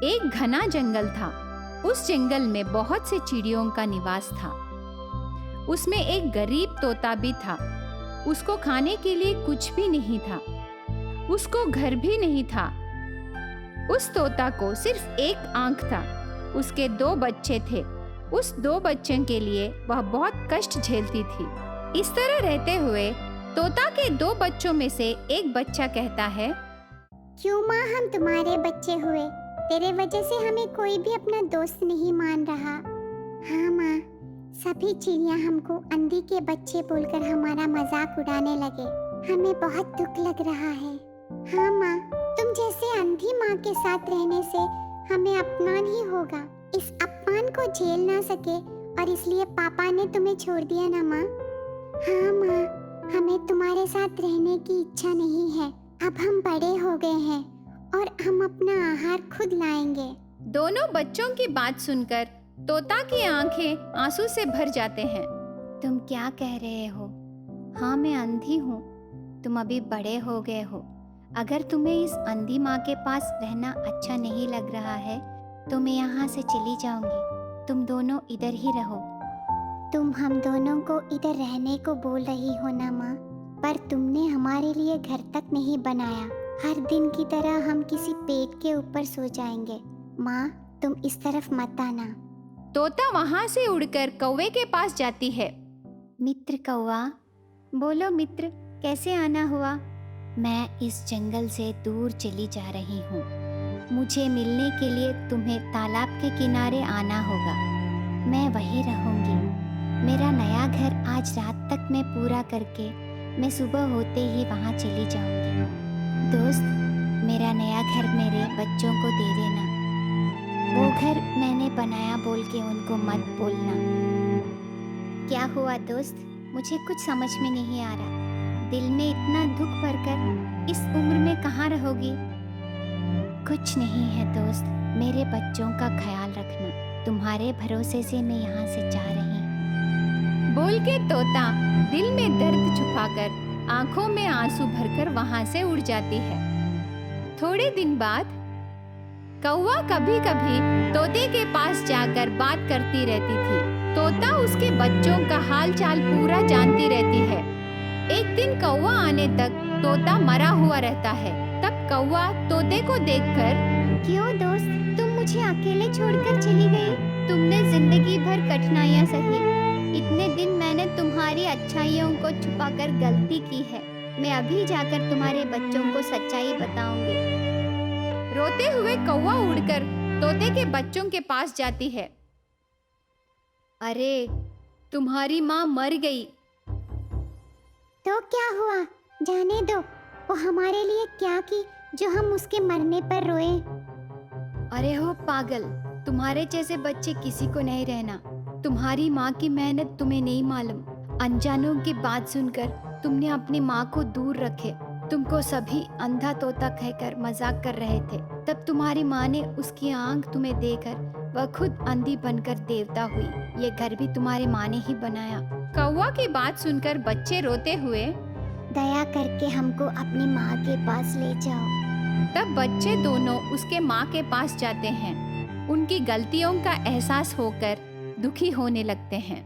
एक घना जंगल था। उस जंगल में बहुत से चिड़ियों का निवास था। उसमें एक गरीब तोता भी था। उसको खाने के लिए कुछ भी नहीं था। उसको घर भी नहीं था। उस तोता को सिर्फ एक आंख था। उसके 2 बच्चे थे। उस 2 बच्चों के लिए वह बहुत कष्ट झेलती थी। इस तरह रहते हुए तोता के 2 बच्चों में से एक बच्चा कहता है, क्यों माँ हम तुम्हारे बच्चे हुए? तेरे वजह से हमें कोई भी अपना दोस्त नहीं मान रहा। हाँ माँ, सभी चिड़िया हमको अंधी के बच्चे बोलकर हमारा मजाक उड़ाने लगे। हमें बहुत दुख लग रहा है। हाँ माँ, तुम जैसे अंधी माँ के साथ रहने से हमें अपमान ही होगा। इस अपमान को झेल ना सके और इसलिए पापा ने तुम्हें छोड़ दिया ना माँ। हाँ माँ, हमें तुम्हारे साथ रहने की इच्छा नहीं है। अब हम बड़े हो गए हैं और हम अपना आहार खुद लाएंगे। दोनों बच्चों की बात सुनकर तोता की आंखें आंसू से भर जाते हैं। तुम क्या कह रहे हो? हाँ, मैं अंधी हूँ। तुम अभी बड़े हो गए हो। अगर तुम्हें इस अंधी माँ के पास रहना अच्छा नहीं लग रहा है तो मैं यहाँ से चली जाऊंगी। तुम दोनों इधर ही रहो। तुम हम दोनों को इधर रहने को बोल रही हो ना माँ, पर तुमने हमारे लिए घर तक नहीं बनाया। हर दिन की तरह हम किसी पेड़ के ऊपर सो जाएंगे। माँ, तुम इस तरफ मत आना। तोता वहाँ से उड़कर कौवे के पास जाती है। मित्र कौवा, बोलो मित्र, कैसे आना हुआ? मैं इस जंगल से दूर चली जा रही हूँ। मुझे मिलने के लिए तुम्हें तालाब के किनारे आना होगा। मैं वहीं रहूंगी। मेरा नया घर आज रात तक मैं पूरा करके मैं सुबह होते ही वहाँ चली जाऊंगी। दोस्त, मेरा नया घर मेरे बच्चों को दे देना। वो घर मैंने बनाया बोल के उनको मत बोलना। क्या हुआ दोस्त? मुझे कुछ समझ में नहीं आ रहा। दिल में इतना दुख भरकर इस उम्र में कहाँ रहोगी? कुछ नहीं है दोस्त, मेरे बच्चों का ख्याल रखना। तुम्हारे भरोसे से मैं यहाँ से जा रही हूँ। बोल के तोता दिल में दर्द छुपाकर आंखों में आंसू भरकर वहाँ से उड़ जाती है। थोड़े दिन बाद कौवा कभी कभी तोते के पास जाकर बात करती रहती थी। तोता उसके बच्चों का हाल चाल पूरा जानती रहती है। एक दिन कौवा आने तक तोता मरा हुआ रहता है। तब कौवा तोते को देखकर, क्यों दोस्त, तुम मुझे अकेले छोड़कर चली गई? तुमने जिंदगी भर कठिनाइयाँ सही। इतने दिन मैंने तुम्हारी अच्छाइयों को छुपाकर गलती की है। मैं अभी जाकर तुम्हारे बच्चों को सच्चाई बताऊंगी। रोते हुए कौवा उड़कर तोते के बच्चों के पास जाती है। अरे, तुम्हारी माँ मर गई। तो क्या हुआ? जाने दो। वो हमारे लिए क्या की जो हम उसके मरने पर रोए? अरे हो पागल, तुम्हारे जैसे बच्चे किसी को नहीं रहना। तुम्हारी माँ की मेहनत तुम्हें नहीं मालूम। अनजानों की बात सुनकर तुमने अपनी माँ को दूर रखे। तुमको सभी अंधा तोता कहकर मजाक कर रहे थे। तब तुम्हारी माँ ने उसकी आंख तुम्हें देकर वह खुद अंधी बनकर देवता हुई। ये घर भी तुम्हारी माँ ने ही बनाया। कौवा की बात सुनकर बच्चे रोते हुए, दया करके हमको अपनी माँ के पास ले जाओ। तब बच्चे दोनों उसके माँ के पास जाते हैं। उनकी गलतियों का एहसास होकर दुखी होने लगते हैं।